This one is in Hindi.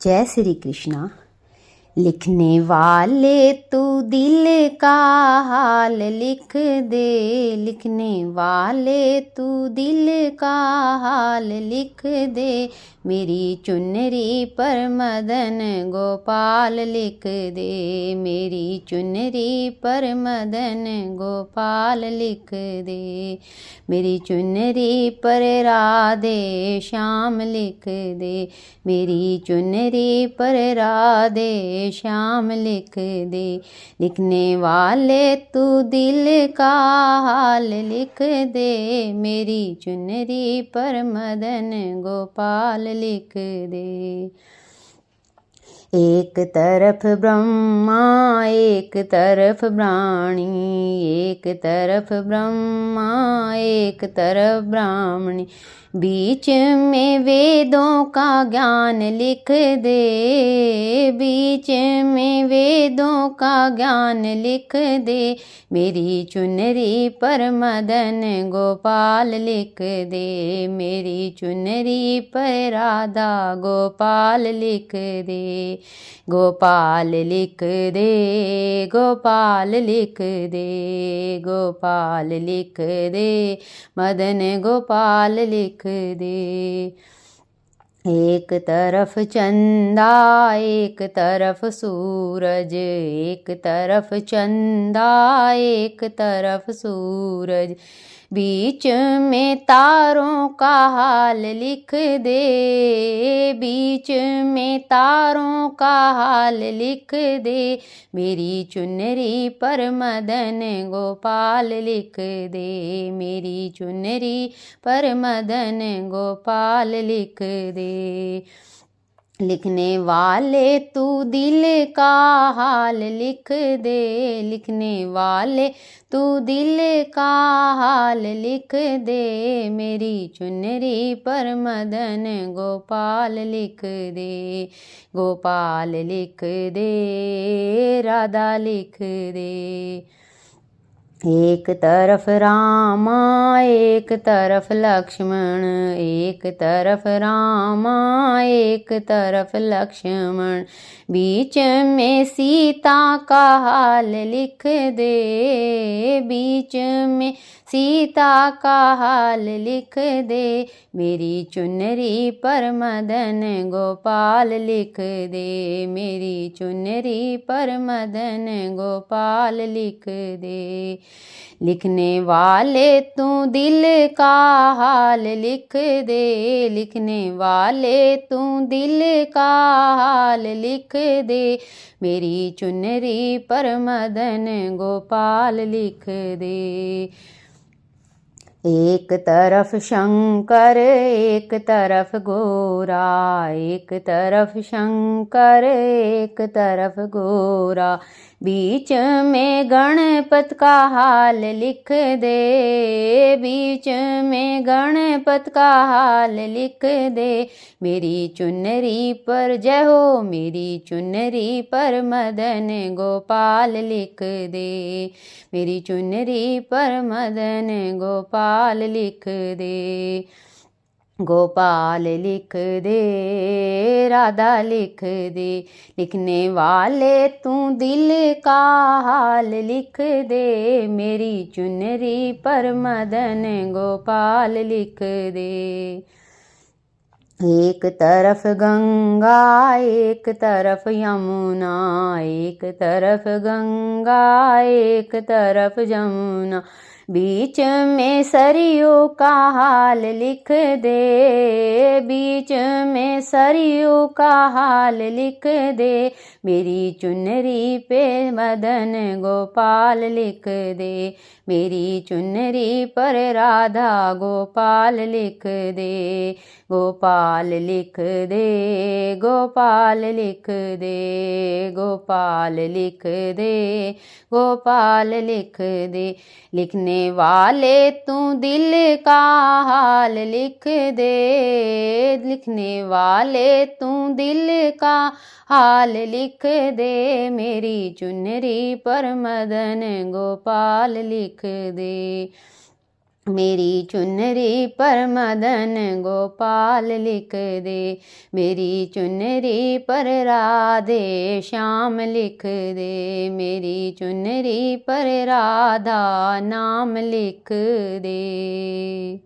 जय श्री कृष्णा। लिखने वाले तू दिल का हाल लिख दे, लिखने वाले तू दिल का हाल लिख दे। मेरी चुनरी पर मदन गोपाल लिख दे, मेरी चुनरी पर मदन गोपाल लिख दे। मेरी चुनरी पर राधे श्याम लिख दे, मेरी चुनरी पर राधे श्याम लिख दे। लिखने वाले तू दिल का हाल लिख दे, मेरी चुनरी पर मदन गोपाल लिख दे। एक तरफ ब्रह्मा एक तरफ प्राणी, एक तरफ ब्रह्मा एक तरफ ब्राह्मणी, बीच में वेदों का ज्ञान लिख दे, बीच में वेदों का ज्ञान लिख दे। मेरी चुनरी पर मदन गोपाल लिख दे, मेरी चुनरी पर राधा गोपाल लिख दे। गोपाल लिख दे, गोपाल लिख दे, गोपाल लिख दे, मदन गोपाल लिख दे। एक तरफ चंदा एक तरफ सूरज, एक तरफ चंदा एक तरफ सूरज, बीच में तारों का हाल लिख दे, बीच में तारों का हाल लिख दे। मेरी चुनरी पर मदन गोपाल लिख दे, मेरी चुनरी पर मदन गोपाल लिख दे। लिखने वाले तू दिल का हाल लिख दे, लिखने वाले तू दिल का हाल लिख दे। मेरी चुनरी पर मदन गोपाल लिख दे, गोपाल लिख दे, राधा लिख दे। एक तरफ रामा एक तरफ लक्ष्मण, एक तरफ रामा एक तरफ लक्ष्मण, बीच में सीता का हाल लिख दे, बीच में सीता का हाल लिख दे। मेरी चुनरी पर मदन गोपाल लिख दे, मेरी चुनरी पर मदन गोपाल लिख दे। लिखने वाले तू दिल का हाल लिख दे, लिखने वाले तू दिल का हाल लिख दे। मेरी चुनरी पर मदन गोपाल लिख दे। एक तरफ शंकर एक तरफ गोरा, एक तरफ शंकर एक तरफ गोरा, बीच में गणपत का हाल लिख दे, बीच में गणपत का हाल लिख दे। मेरी चुनरी पर जय हो, मेरी चुनरी पर मदन गोपाल लिख दे, मेरी चुनरी पर मदन गोपाल लिख दे। गोपाल लिख दे, राधा लिख दे। लिखने वाले तू दिल का हाल लिख दे, मेरी चुनरी पर मदन गोपाल लिख दे। एक तरफ गंगा एक तरफ यमुना, एक तरफ गंगा एक तरफ यमुना, बीच में सरयू का हाल लिख दे, बीच में सरयू का हाल लिख दे। मेरी चुनरी पे मदन गोपाल लिख दे, मेरी चुनरी पर राधा गोपाल लिख दे। गोपाल लिख दे, गोपाल लिख दे, गोपाल लिख दे, गोपाल लिख दे। लिखने वाले तू दिल का हाल लिख दे, लिखने वाले तू दिल का हाल लिख दे। मेरी चुनरी पर मदन गोपाल लिख दे। मेरी चुनरी पर मदन गोपाल लिख दे, मेरी चुनरी पर राधे श्याम लिख दे, मेरी चुनरी पर राधा नाम लिख दे।